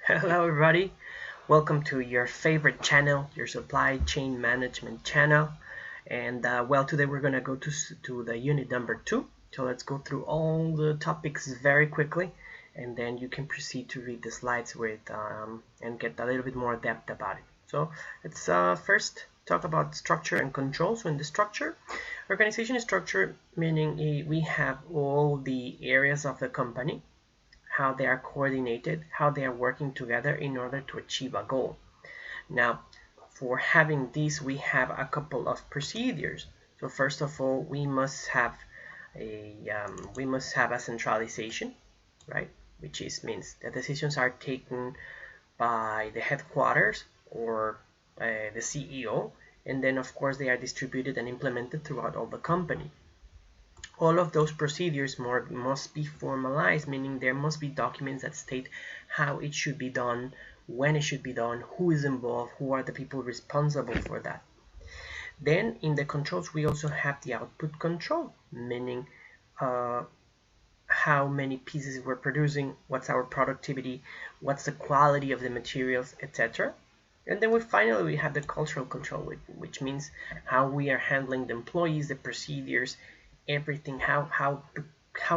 Hello everybody, welcome to your favorite channel, your supply chain management channel. And today we're going to go to the unit number 2. So let's go through all the topics very quickly, and then you can proceed to read the slides and get a little bit more depth about it. So let's first talk about structure and control. So in the structure, organization structure, meaning we have all the areas of the company, how they are coordinated, how they are working together in order to achieve a goal. Now, for having this, we have a couple of procedures. So first of all, we must have a centralization, right? Which means the decisions are taken by the headquarters or the CEO, and then of course they are distributed and implemented throughout all the company. All of those procedures must be formalized, meaning there must be documents that state how it should be done, when it should be done, who is involved, who are the people responsible for that. Then in the controls, we also have the output control, meaning how many pieces we're producing, what's our productivity, what's the quality of the materials, etc. And then finally we have the cultural control, which means how we are handling the employees, the procedures, everything, how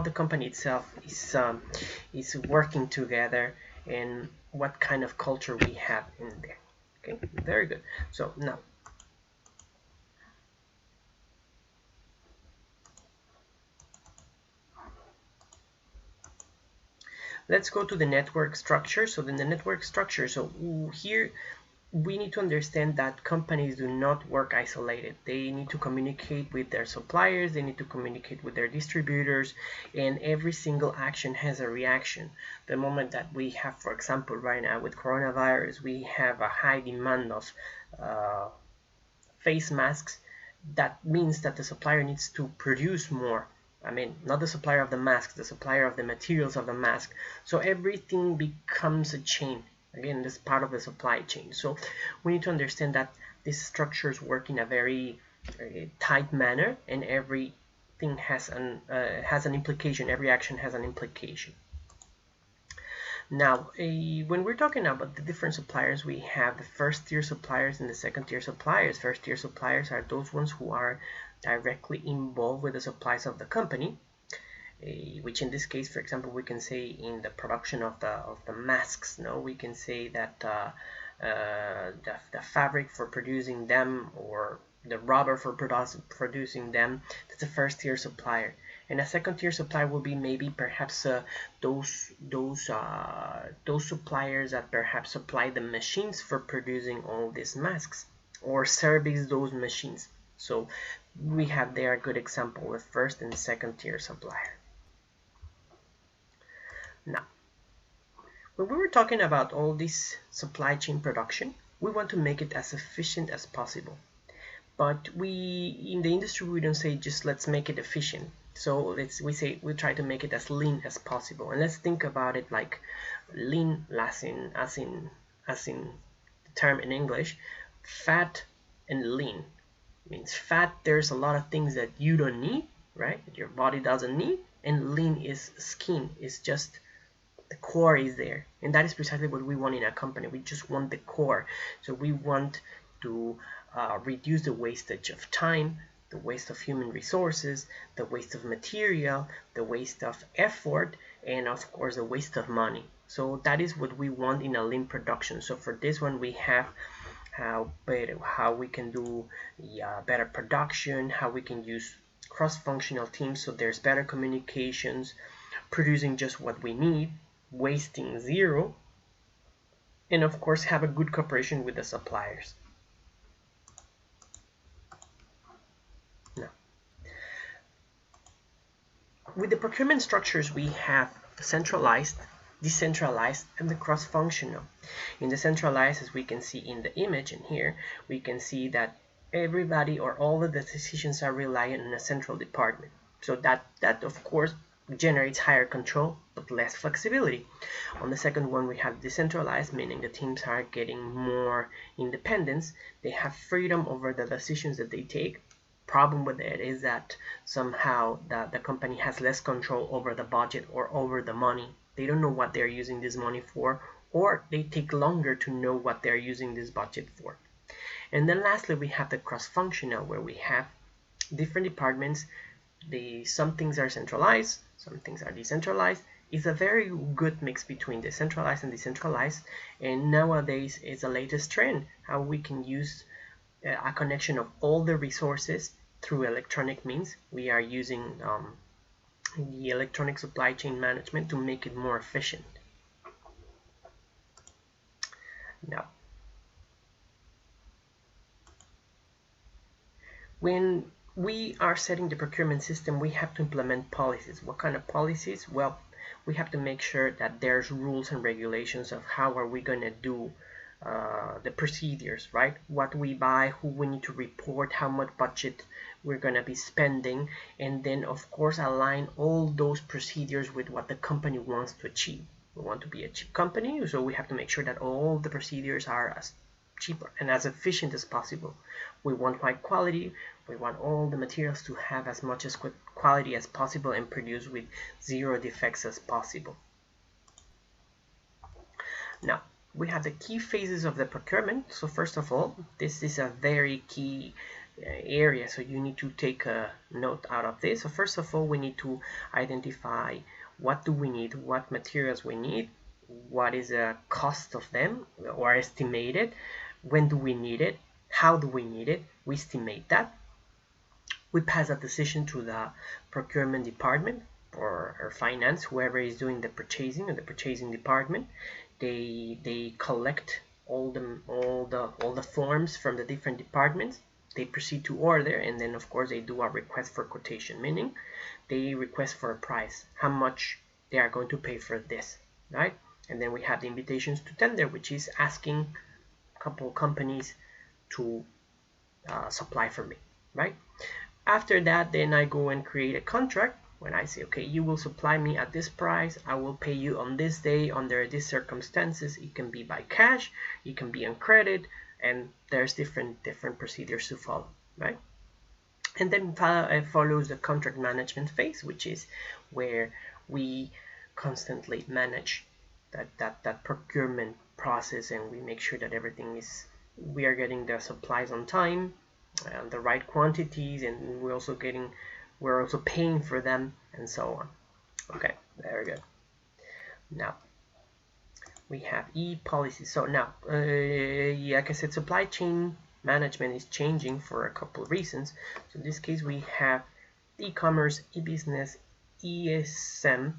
the company itself is working together, and what kind of culture we have in there. Okay, very good. So now let's go to the network structure. So then the network structure, so here we need to understand that companies do not work isolated. They need to communicate with their suppliers, they need to communicate with their distributors, and every single action has a reaction. The moment that we have, for example, right now with coronavirus, we have a high demand of face masks. That means that the supplier needs to produce more. I mean, not the supplier of the mask, the supplier of the materials of the mask. So everything becomes a chain. Again, this is part of the supply chain. So we need to understand that these structures work in a very tight manner, and everything has an implication. Every action has an implication. Now, when we're talking about the different suppliers, we have the first tier suppliers and the second tier suppliers. First tier suppliers are those ones who are directly involved with the supplies of the company. Which in this case, for example, we can say in the production of the masks. No, we can say that the fabric for producing them, or the rubber for producing them, that's a first tier supplier. And a second tier supplier will be maybe perhaps those suppliers that perhaps supply the machines for producing all these masks, or service those machines. So we have there a good example of first and second tier supplier. Now, when we were talking about all this supply chain production, we want to make it as efficient as possible. But in the industry, we don't say just let's make it efficient. So we try to make it as lean as possible. And let's think about it like lean, as in the term in English, fat and lean. Means fat, there's a lot of things that you don't need, right? That your body doesn't need, and lean is skin, is just the core is there, and that is precisely what we want in a company. We just want the core. So we want to reduce the wastage of time, the waste of human resources, the waste of material, the waste of effort, and of course the waste of money. So that is what we want in a lean production. So for this one, we have how we can do better production, how we can use cross-functional teams so there's better communications, producing just what we need, wasting zero, and of course have a good cooperation with the suppliers. Now, with the procurement structures, we have centralized, decentralized, and the cross-functional. In the centralized, as we can see in the image in here, we can see that everybody or all of the decisions are reliant on a central department. So that of course generates higher control but less flexibility. On the second one, we have decentralized, meaning the teams are getting more independence. They have freedom over the decisions that they take. Problem with it is that somehow the company has less control over the budget or over the money. They don't know what they're using this money for, or they take longer to know what they're using this budget for. And then lastly, we have the cross-functional, where we have different departments. Some things are centralized, some things are decentralized. It's a very good mix between the centralized and decentralized, and nowadays it's the latest trend, how we can use a connection of all the resources through electronic means. We are using the electronic supply chain management to make it more efficient. Now, when we are setting the procurement system, we have to implement policies. What kind of policies? Well, we have to make sure that there's rules and regulations of how are we going to do the procedures, right? What we buy, who we need to report, how much budget we're going to be spending, and then of course align all those procedures with what the company wants to achieve. We want to be a cheap company, so we have to make sure that all the procedures are as cheap and as efficient as possible. We want high quality, we want all the materials to have as much as quality as possible and produce with zero defects as possible. Now, we have the key phases of the procurement. So first of all, this is a very key area, so you need to take a note out of this. So first of all, we need to identify what do we need, what materials we need, what is the cost of them or estimated, when do we need it, how do we need it, we estimate that. We pass a decision to the procurement department or finance, whoever is doing the purchasing, or the purchasing department. They collect all the forms from the different departments. They proceed to order, and then of course they do a request for quotation, meaning they request for a price, how much they are going to pay for this, right? And then we have the invitations to tender, which is asking a couple companies to supply for me, right? After that, then I go and create a contract. When I say, okay, you will supply me at this price, I will pay you on this day under these circumstances. It can be by cash, it can be on credit, and there's different procedures to follow, right? And then follows the contract management phase, which is where we constantly manage that procurement process, and we make sure that we are getting the supplies on time, the right quantities, and we're also paying for them, and so on. Okay, very good. Now we have e-policies. So now, like I said, supply chain management is changing for a couple of reasons. So in this case, we have e-commerce, e-business, ESM,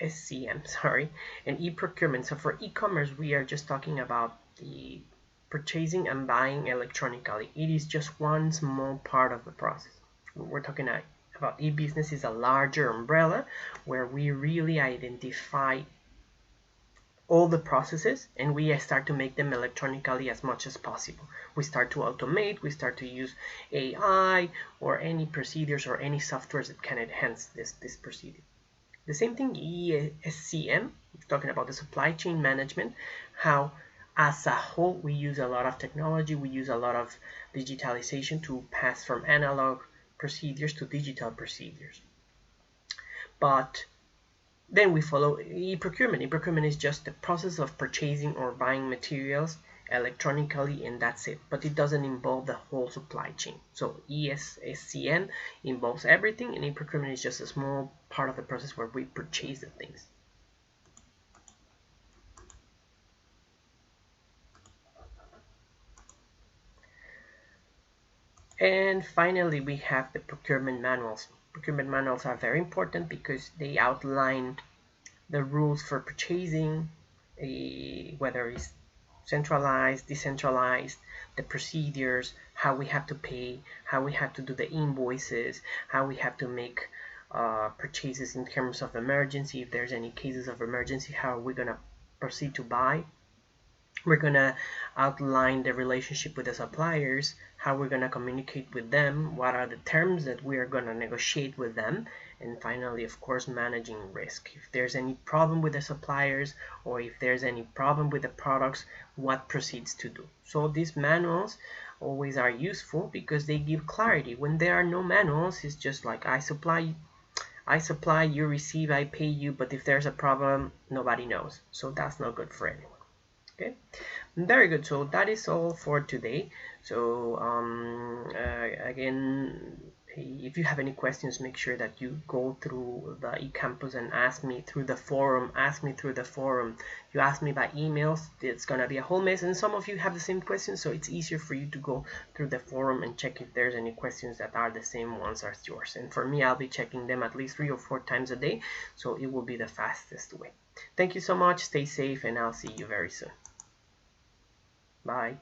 SCM, sorry, and e-procurement. So for e-commerce, we are just talking about the purchasing and buying electronically. It is just one small part of the process. We're talking about e-business is a larger umbrella where we really identify all the processes and we start to make them electronically as much as possible. We start to automate, we start to use AI or any procedures or any softwares that can enhance this procedure. The same thing, SCM, talking about the supply chain management, how as a whole we use a lot of technology, we use a lot of digitalization to pass from analog procedures to digital procedures. But then we follow e-procurement. E-procurement is just the process of purchasing or buying materials electronically, and that's it. But it doesn't involve the whole supply chain. So SCM involves everything, and e-procurement is just a small part of the process where we purchase the things. And finally, we have the procurement manuals. Procurement manuals are very important because they outline the rules for purchasing, whether it's centralized, decentralized, the procedures, how we have to pay, how we have to do the invoices, how we have to make purchases in terms of emergency. If there's any cases of emergency, how are we going to proceed to buy? We're going to outline the relationship with the suppliers, how we're going to communicate with them, what are the terms that we are going to negotiate with them, and finally, of course, managing risk. If there's any problem with the suppliers or if there's any problem with the products, what proceeds to do. So these manuals always are useful because they give clarity. When there are no manuals, it's just like I I supply, you receive, I pay you, but if there's a problem, nobody knows. So that's not good for anyone. Okay, very good. So that is all for today. So again, if you have any questions, make sure that you go through the eCampus and ask me through the forum. You ask me by emails, it's gonna be a whole mess, and some of you have the same questions, so it's easier for you to go through the forum and check if there's any questions that are the same ones as yours. And for me, I'll be checking them at least 3 or 4 times a day, so it will be the fastest way. Thank you so much, stay safe, and I'll see you very soon. Bye.